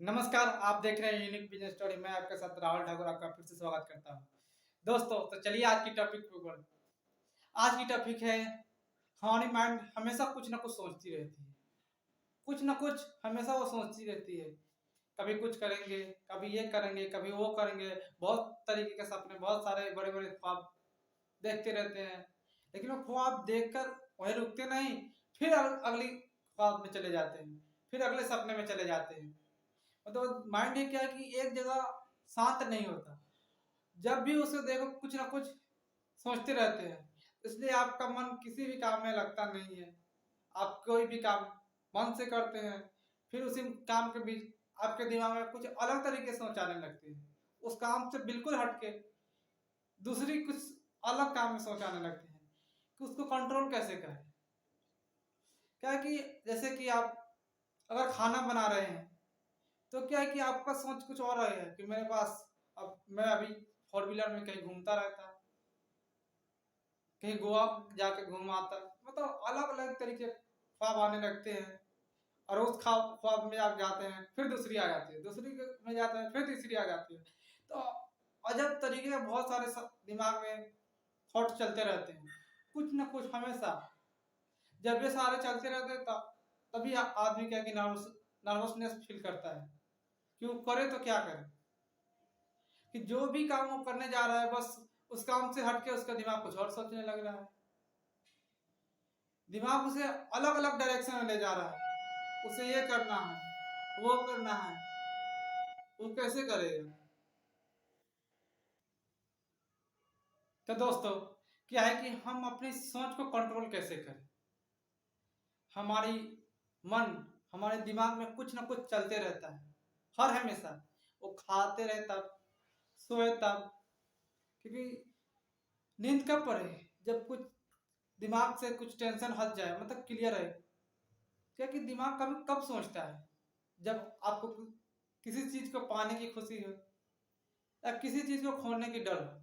नमस्कार, आप देख रहे हैं यूनिक बिजनेस स्टोरी। मैं आपके साथ राहुल ठाकुर आपका फिर से स्वागत करता हूं। दोस्तों, तो चलिए आज की टॉपिक पे ऊपर। आज की टॉपिक है, हमारी माइंड हमेशा कुछ ना कुछ सोचती रहती है। कुछ ना कुछ हमेशा वो सोचती रहती है। कभी कुछ करेंगे, कभी ये करेंगे, कभी वो करेंगे। बहुत तरीके के सपने, बहुत सारे बड़े बड़े ख्वाब देखते रहते हैं। लेकिन वो ख्वाब देखकर वहीं रुकते नहीं, फिर अगली ख्वाब में चले जाते हैं, फिर अगले सपने में चले जाते हैं। मतलब माइंड ये क्या है कि एक जगह शांत नहीं होता। जब भी उसे देखो कुछ ना कुछ सोचते रहते हैं। इसलिए आपका मन किसी भी काम में लगता नहीं है। आप कोई भी काम मन से करते हैं, फिर उसी काम के बीच आपके दिमाग में कुछ अलग तरीके से सोच आने लगती है। उस काम से बिल्कुल हटके दूसरी कुछ अलग काम में सोच आने लगते हैं कि उसको कंट्रोल कैसे करें। क्या है कि जैसे कि आप अगर खाना बना रहे हैं, तो क्या है कि आपका सोच कुछ और है कि मेरे पास, अब मैं अभी फोर व्हीलर में कहीं घूमता रहता, कहीं गोवा जाके घूम आता। मतलब अलग अलग तरीके ख्वाब आने लगते हैं। और उस ख्वाब में आप जाते हैं, फिर दूसरी आ जाती है, में जाते हैं, फिर तीसरी आ जाती है। तो अजब तरीके के बहुत सारे दिमाग में थॉट चलते रहते हैं, कुछ ना कुछ हमेशा। जब ये सारे चलते रहते हैं तभी आदमी क्या है कि नर्वसनेस फील करता है। क्यों करे तो क्या करे, कि जो भी काम वो करने जा रहा है बस उस काम से हटके उसका दिमाग कुछ और सोचने लग रहा है। दिमाग उसे अलग अलग डायरेक्शन में ले जा रहा है। उसे ये करना है, वो करना है, वो कैसे करेगा। तो दोस्तों, क्या है कि हम अपनी सोच को कंट्रोल कैसे करें। हमारी मन, हमारे दिमाग में कुछ ना कुछ चलते रहता है हर हमेशा। वो खाते रहे तब, सोए तब। क्योंकि नींद कब पड़े, जब कुछ दिमाग से कुछ टेंशन हट जाए, मतलब क्लियर है। क्या कि दिमाग कभी कब सोचता है, जब आपको किसी चीज को पाने की खुशी हो या किसी चीज को खोने की डर हो,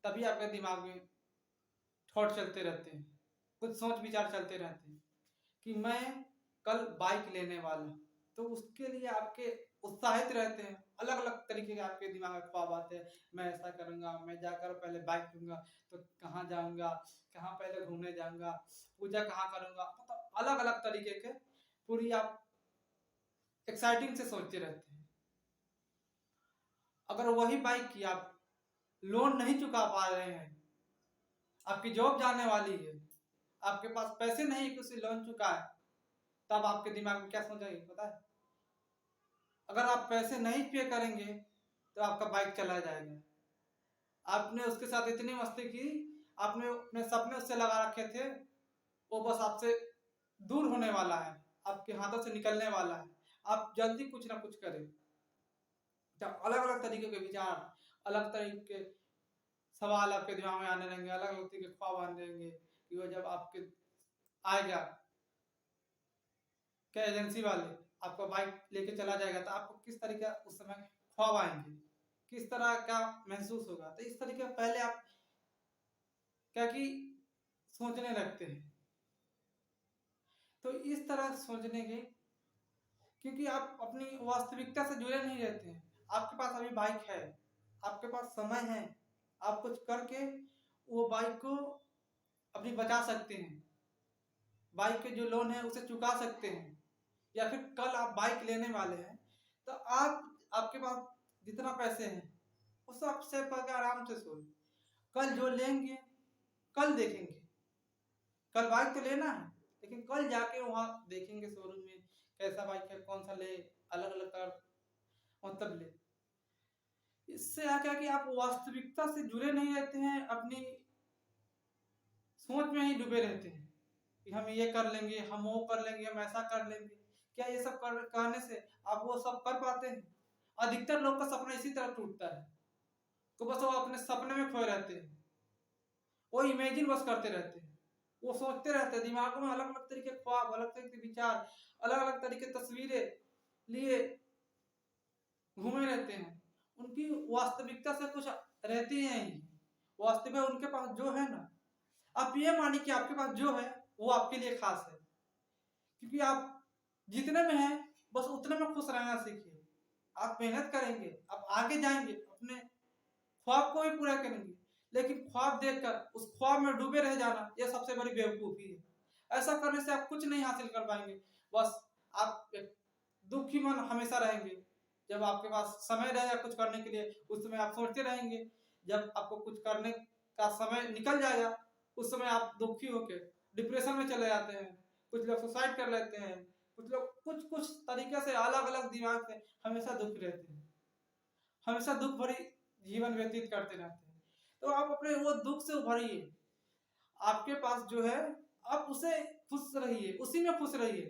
तभी आपके दिमाग में थॉट चलते रहते हैं, कुछ सोच विचार चलते रहते हैं कि मैं कल बाइक लेने वाला हूं। तो उसके लिए आपके उत्साहित रहते हैं, अलग अलग तरीके के आपके दिमाग में ख्वाब आते हैं। मैं ऐसा करूंगा, मैं जाकर पहले बाइक लूंगा, तो कहाँ जाऊंगा, कहाँ पहले घूमने जाऊंगा, पूजा कहाँ करूंगा। मतलब अलग अलग तरीके के पूरी आप एक्साइटिंग से सोचते रहते हैं। अगर वही बाइक की आप लोन नहीं चुका पा रहे हैं, आपकी जॉब जाने वाली है, आपके पास पैसे नहीं कि उसे लोन चुका है, तब आपके दिमाग में क्या सोचेंगे पता है। अगर आप पैसे नहीं पे करेंगे तो आपका बाइक चला जाएगा। आपने उसके साथ इतनी मस्ती की, आपने अपने सपने उससे लगा रखे थे, वो बस आपसे दूर होने वाला है, आपके हाथों से निकलने वाला है। आप जल्दी कुछ ना कुछ करें। अलग अलग तरीके के विचार, अलग तरीके के सवाल आपके दिमाग में आने लगेंगे, अलग अलग तरीके के ख्वाब आने लगेंगे कि वो जब आपके आएगा, क्या एजेंसी वाले आपका बाइक लेके चला जाएगा, तो आपको किस तरीके का उस समय ख्वाब आएंगे, किस तरह का महसूस होगा। तो इस तरीके पहले आप क्या कि सोचने लगते हैं। तो इस तरह सोचने के, क्योंकि आप अपनी वास्तविकता से जुड़े नहीं रहते हैं। आपके पास अभी बाइक है, आपके पास समय है, आप कुछ करके वो बाइक को अपनी बचा सकते हैं, बाइक के जो लोन है उसे चुका सकते हैं। या फिर कल आप बाइक लेने वाले हैं, तो आप, आपके पास जितना पैसे हैं वो सब सेव करके आराम से सोए। कल जो लेंगे कल देखेंगे। कल बाइक तो लेना है, लेकिन कल जाके वहां देखेंगे शोरूम में कैसा बाइक है, कौन सा ले, अलग अलग कार मतलब ले। इससे क्या कि आप वास्तविकता से जुड़े नहीं रहते हैं, अपनी सोच में ही डूबे रहते हैं कि हम ये कर लेंगे, हम वो कर लेंगे, हम ऐसा कर लेंगे। क्या ये सब करने से आप वो सब कर पाते हैं? अधिकतर लोग का सपना इसी तरह टूटता है, तो बस वो अपने सपने में खोए रहते हैं। वो इमेजिन बस करते रहते हैं, वो सोचते रहते हैं, दिमाग में अलग अलग तरीके के ख्वाब, अलग तरीके के विचार, अलग अलग तरीके की तस्वीरें लिए घूमे रहते हैं। उनकी वास्तविकता से कुछ रहती है ही। वास्तविकता उनके पास जो है ना, आप ये मानिए कि आपके पास जो है वो आपके लिए खास है। क्योंकि आप जितने में हैं बस उतने में खुश रहना सीखिए। आप मेहनत करेंगे, आप आगे जाएंगे, अपने ख्वाब को भी पूरा करेंगे, लेकिन ख्वाब देखकर उस ख्वाब में डूबे रह जाना यह सबसे बड़ी बेवकूफ़ी है। ऐसा करने से आप कुछ नहीं हासिल कर पाएंगे, बस आप एक दुखी मन हमेशा रहेंगे। जब आपके पास समय रहेगा कुछ करने के लिए, उस समय आप सोचते रहेंगे। जब आपको कुछ करने का समय निकल जाएगा, उस समय आप दुखी होकर डिप्रेशन में चले जाते हैं। कुछ लोग सुसाइड कर लेते हैं, कुछ लोग कुछ कुछ तरीके से अलग अलग दिमाग से हमेशा दुखी रहते हैं, हमेशा दुख भरी जीवन व्यतीत करते रहते हैं। तो आप अपने वो दुख से उभरिए। आपके पास जो है आप उसे खुश रहिए, उसी में खुश रहिए,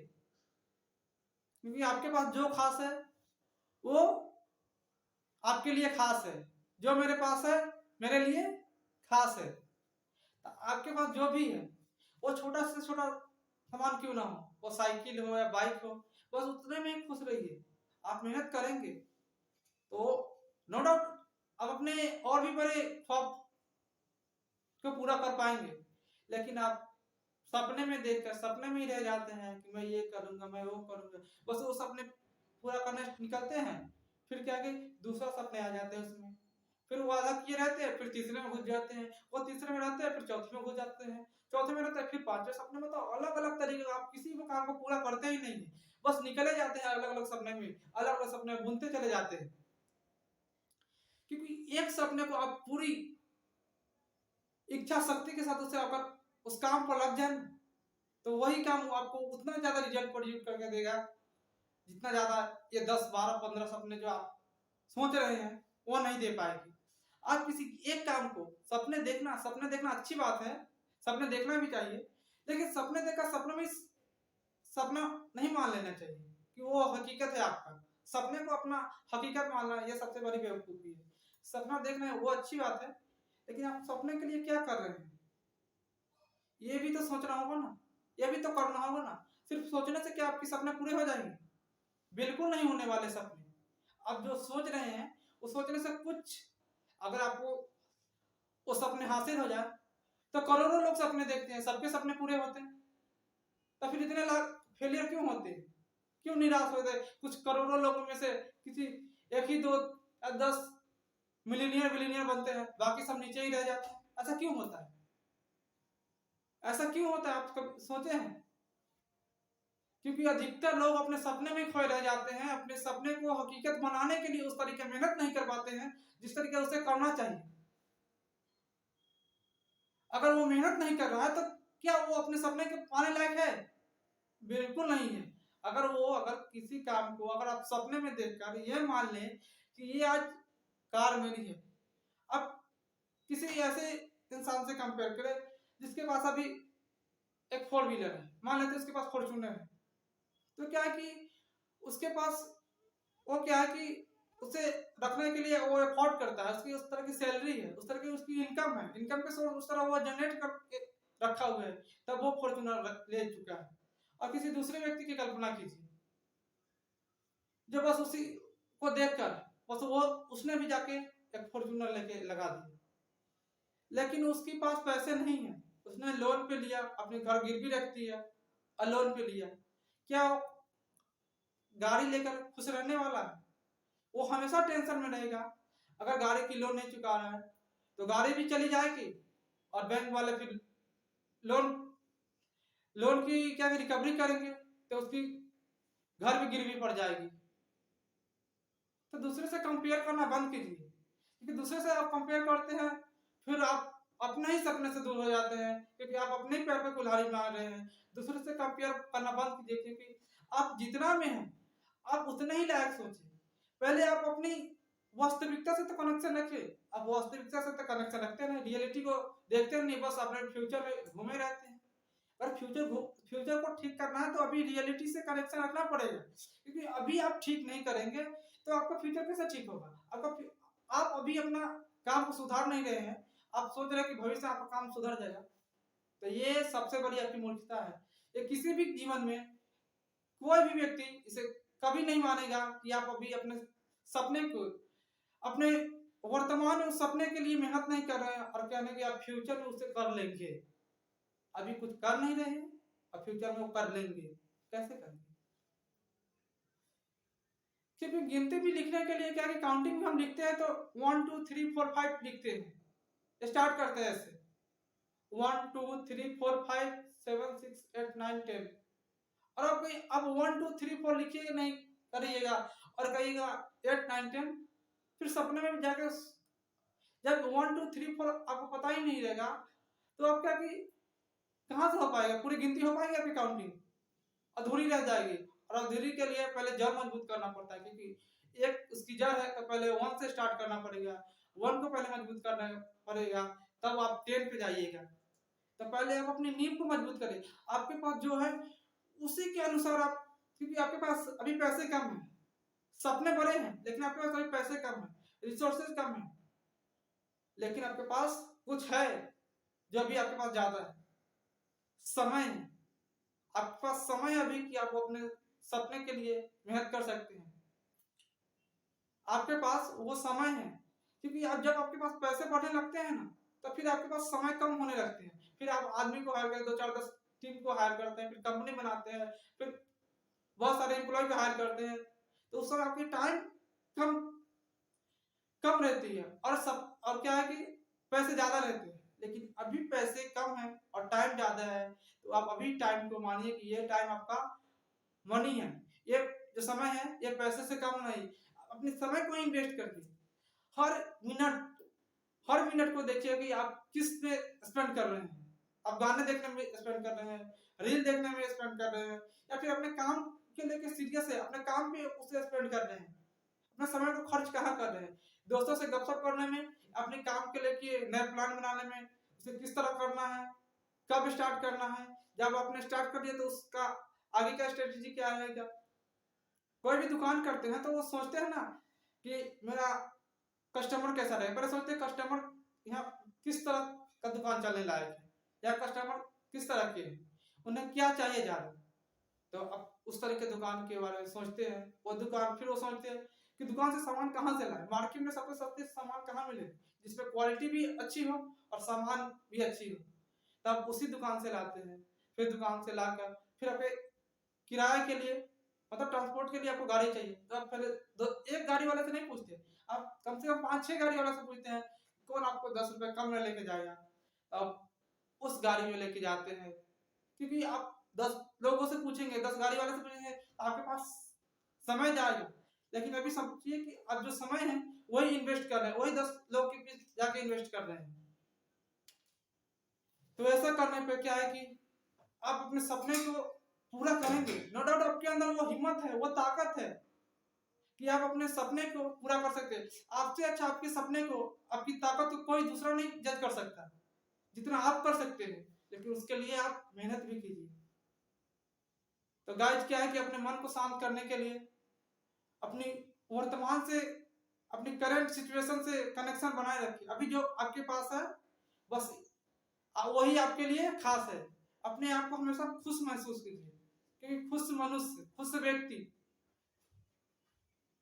क्योंकि आपके पास जो खास है वो आपके लिए खास है। जो मेरे पास है मेरे लिए खास है। आपके पास जो भी है वो छोटा से छोटा सामान क्यों ना हो, वो साइकिल हो या बाइक हो, बस उतने में ही खुश रहिए। आप मेहनत करेंगे तो नो डाउट आप अपने और भी बड़े ख्वाब को पूरा कर पाएंगे। लेकिन आप सपने में देखकर सपने में ही रह जाते हैं कि मैं ये करूंगा, मैं वो करूंगा, बस वो सपने पूरा करने निकलते हैं, फिर क्या कि दूसरा सपने आ जाते हैं उसमें, फिर वो आधा किए रहते हैं, फिर तीसरे में घुस जाते हैं, वो तीसरे में रहते हैं, फिर चौथे में घुस जाते हैं, चौथे में रहते हैं, फिर पांचवें सपने में। तो अलग अलग तरीके का आप किसी भी काम को पूरा करते ही नहीं है, बस निकले जाते हैं अलग अलग सपने में, अलग अलग सपने में बुनते चले जाते हैं। क्योंकि एक सपने को आप पूरी इच्छा शक्ति के साथ उसे अगर उस काम पर लग जाए तो वही काम आपको उतना ज्यादा रिजल्ट प्रोड्यूस करके देगा जितना ज्यादा ये 10 12 15 सपने जो आप सोच रहे हैं वो नहीं दे पाएगी। आप किसी एक काम को सपने देखना अच्छी बात है, सपने देखना भी चाहिए, लेकिन सपने देखकर सपने में सपना नहीं मान लेना चाहिए कि वो हकीकत है। आपका सपने को अपना हकीकत मानना यह सबसे बड़ी बेवकूफी है। सपना देखना है वो अच्छी बात है, लेकिन आप सपने के लिए क्या कर रहे हैं ये भी तो सोचना होगा ना, ये भी तो करना होगा ना। सिर्फ सोचने से क्या आपके सपने पूरे हो जाएंगे? बिल्कुल नहीं होने वाले सपने। आप जो सोच रहे हैं वो सोचने से कुछ, अगर आपको वो सपने हासिल हो जाए तो करोड़ों लोग सपने देखते हैं, सबके सपने पूरे होते हैं, तो फिर इतने लाख फेलियर क्यों होते हैं, क्यों निराश होते हैं? कुछ करोड़ों लोगों में से किसी एक ही 2 या 10 मिलीनियर बिलीनियर बनते हैं, बाकी सब नीचे ही रह जाते हैं। ऐसा क्यों होता है? ऐसा क्यों होता है आप कभी सोचे हैं? क्योंकि अधिकतर लोग अपने सपने में खोए रह जाते हैं, अपने सपने को हकीकत बनाने के लिए उस तरीके मेहनत नहीं कर पाते हैं जिस तरीके उसे करना चाहिए। अगर वो मेहनत नहीं कर रहा है तो क्या वो अपने सपने के पाने लायक है? बिल्कुल नहीं है। अगर किसी काम को अगर आप सपने में देखकर ये मान लें कि ये आज कार मेरी है, अब किसी ऐसे इंसान से कंपेयर करें जिसके पास अभी एक 4 व्हीलर है, मान लेते हैं उसके पास फॉर्च्यूनर है, तो क्या है कि उसके पास वो क्या है कि उसे रखने के लिए वो अफोर्ड करता है, उसकी उस तरह की सैलरी है, उस तरह की उसकी इनकम है, इनकम के सोर्स उस तरह वो जनरेट करके रखा हुआ है, तब वो फॉर्च्यूनर ले चुका है। और किसी दूसरे व्यक्ति की कल्पना कीजिए जो बस उसी को देखकर बस वो उसने भी जाके एक फॉर्च्यूनर लेके लगा दिया, लेकिन उसके पास पैसे नहीं है, उसने लोन पे लिया, अपने घर गिरवी रख दिया और लोन पे लिया। क्या वो गाड़ी लेकर खुश रहने वाला है? वो हमेशा टेंशन में रहेगा। अगर गाड़ी की लोन नहीं चुका रहा है तो गाड़ी भी चली जाएगी और बैंक वाले फिर लोन लोन की क्या रिकवरी करेंगे तो उसकी घर भी गिरवी पड़ जाएगी। तो दूसरे से कंपेयर करना बंद कीजिए, क्योंकि दूसरे से आप कंपेयर करते हैं फिर आप अपने ही सपने से दूर हो जाते हैं, क्योंकि आप अपने ही पैर पे कुल्हाड़ी मार रहे हैं। दूसरे से कंपेयर करना बंद कीजिए, क्योंकि आप जितना में हैं आप उतने ही लायक सोचिए। पहले आप अपनी वास्तविकता से तो कनेक्शन रखिए। आप वास्तविकता से तो कनेक्शन रखते नहीं, रियलिटी को देखते नहीं, बस अपने फ्यूचर में घूमे रहते हैं। अगर फ्यूचर को ठीक करना है तो अभी रियलिटी से कनेक्शन रखना पड़ेगा, क्योंकि अभी आप ठीक नहीं करेंगे तो आपका फ्यूचर कैसे ठीक होगा? आप अभी अपना काम को सुधार नहीं रहे हैं, आप सोच रहे हैं कि भविष्य आपका काम सुधर जाएगा, तो ये सबसे बड़ी आपकी मूर्खता है। ये किसी भी जीवन में कोई भी व्यक्ति इसे कभी नहीं मानेगा कि आप अभी अपने सपने को अपने वर्तमान में उस सपने के लिए मेहनत नहीं कर रहे हैं और कहने कि आप फ्यूचर में उसे कर लेंगे। अभी कुछ कर नहीं रहे हैं और फ्यूचर में वो कर लेंगे, कैसे करेंगे? क्योंकि गिनती भी लिखने के लिए क्या है कि काउंटिंग में हम लिखते हैं तो 1 2 3 4 5 लिखते हैं, स्टार्ट करते हैं ऐसे 1 2 3 4 5 7 6 8 9 10। और अब 1 2 3 4 लिखिएगा नहीं करिएगा और कहिएगा 8 9 10, फिर सपने में जाकर जब 1 2 3 4 आपको पता ही नहीं रहेगा तो आप क्या कि कहाँ से हो पाएगा, पूरी गिनती हो पाएगी आपकी काउंटिंग, अधूरी रह जाएगी। और अधूरी के लिए पहले जड़ मजबूत करना पड़ता है, क्योंकि एक उसकी जड़ है तो पहले 1 से स्टार्ट करना पड़ेगा, 1 को पहले मजबूत करना पड़ेगा, तब आप 10 पे जाइएगा। तो पहले आप अपनी नींव को मजबूत करें, आपके पास जो है उसी के अनुसार आप, क्योंकि आपके पास अभी पैसे कम है, सपने बड़े हैं लेकिन आपके पास अभी पैसे कम है, रिसोर्सेज कम है, लेकिन आपके पास कुछ है जो अभी आपके पास ज्यादा है, समय है। आपके पास समय है अभी कि आप अपने सपने के लिए मेहनत कर सकते हैं, आपके पास वो समय है। क्योंकि अब जब आपके पास पैसे बढ़ने लगते हैं ना तो फिर आपके पास समय कम होने लगते हैं, फिर आप आदमी को हायर करते 2 4 10 टीम को हायर करते हैं, फिर कंपनी बनाते हैं, फिर बहुत सारे एम्प्लॉय को हायर करते हैं, तो उस समय आपकी टाइम कम कम रहती है और क्या है कि पैसे ज्यादा रहते हैं। लेकिन अभी पैसे कम है और टाइम ज्यादा है, तो आप अभी टाइम को मानिए कि ये टाइम आपका मनी है, ये जो समय है ये पैसे से कम नहीं। अपने समय को इन्वेस्ट करके हर हर मिनट को देखिए कि आप किस पे स्पेंड कर रहे हैं, आप गाने देखने में स्पेंड कर रहे हैं, रील देखने में स्पेंड कर रहे हैं, या फिर अपने काम के लेके सीरियस है, अपने काम पे उसे स्पेंड कर रहे हैं, अपना समय को खर्च कहाँ कर रहे हैं, दोस्तों से गपशप करने में, अपने काम के लेके नए प्लान बनाने में, उसे किस तरह करना है, कब स्टार्ट करना है, जब आपने स्टार्ट कर दिया तो उसका आगे का स्ट्रेटेजी क्या रहेगा। कोई भी दुकान करते हैं तो वो सोचते हैं ना कि मेरा कस्टमर कैसा रहे, पहले सोचते हैं कस्टमर यहाँ किस तरह का दुकान चलने लायक है, या कस्टमर किस तरह के हैं, उन्हें क्या चाहिए ज्यादा, तो अब उस तरह के दुकान के बारे में सोचते हैं। वो दुकान फिर वो सोचते हैं कि दुकान से सामान कहाँ से लाए, मार्केट में सबसे सस्ते सामान कहाँ मिले जिसमें क्वालिटी भी अच्छी हो और सामान भी अच्छी हो, तब उसी दुकान से लाते हैं। फिर दुकान से लाकर फिर अपने किराए के लिए, मतलब ट्रांसपोर्ट के लिए आपको गाड़ी चाहिए तो आप पहले एक गाड़ी वाले से नहीं पूछते, आप कम से कम 5 6 गाड़ी वाले से पूछते हैं कौन आपको 10 रुपए कम में लेके जाएगा, अब उस गाड़ी में लेके जाते हैं। क्योंकि आप 10 लोगों से पूछेंगे, 10 गाड़ी वाले से पूछेंगे, आपके पास समय जाएगा। लेकिन अभी समझिए कि अब जो समय है वही इन्वेस्ट कर रहे हैं, वही 10 लोग के बीच जाके इन्वेस्ट कर रहे हैं। तो ऐसा करने पे क्या है कि आप अपने सपने को पूरा करेंगे, नो डाउट आपके अंदर वो हिम्मत है, वो ताकत है कि आप अपने सपने को पूरा कर सकते हैं। आपसे अच्छा आपके सपने को, आपकी ताकत को कोई दूसरा नहीं जज कर सकता जितना आप कर सकते हैं, लेकिन उसके लिए आप मेहनत भी कीजिए। तो गाइस क्या है कि अपने मन को शांत करने के लिए अपनी वर्तमान से, अपनी करंट सिचुएशन से कनेक्शन बनाए रखिए। अभी जो आपके पास है बस वही आपके लिए खास है। अपने आप को हमेशा खुश महसूस कीजिए, क्योंकि खुश मनुष्य, खुश व्यक्ति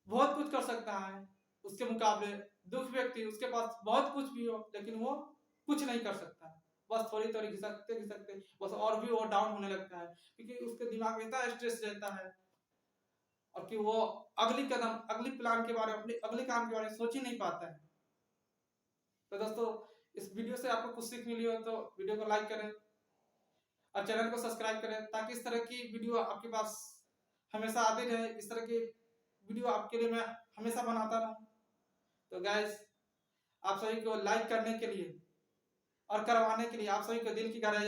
बहुत कुछ कर सकता है, उसके मुकाबले दुख व्यक्ति उसके पास बहुत कुछ भी हो लेकिन वो कुछ नहीं कर सकता, बस थोड़ी थोड़ी घिसकते घिसकते बस और भी वो डाउन होने लगता है, क्योंकि उसके दिमाग में इतना स्ट्रेस रहता है और कि वो अगली कदम, अगली प्लान के बारे में, अपने अगले काम के बारे में सोच ही नहीं पाता है। तो दोस्तों इस वीडियो से आपको कुछ सीख मिली हो तो वीडियो को लाइक करें और चैनल को सब्सक्राइब करें, ताकि इस तरह की वीडियो आपके पास हमेशा आती रहे, इस तरह की वीडियो आपके लिए मैं हमेशा बनाता रहूं। तो गाइस आप सभी को लाइक करने के लिए और करवाने के लिए आप सभी को दिल की गहराई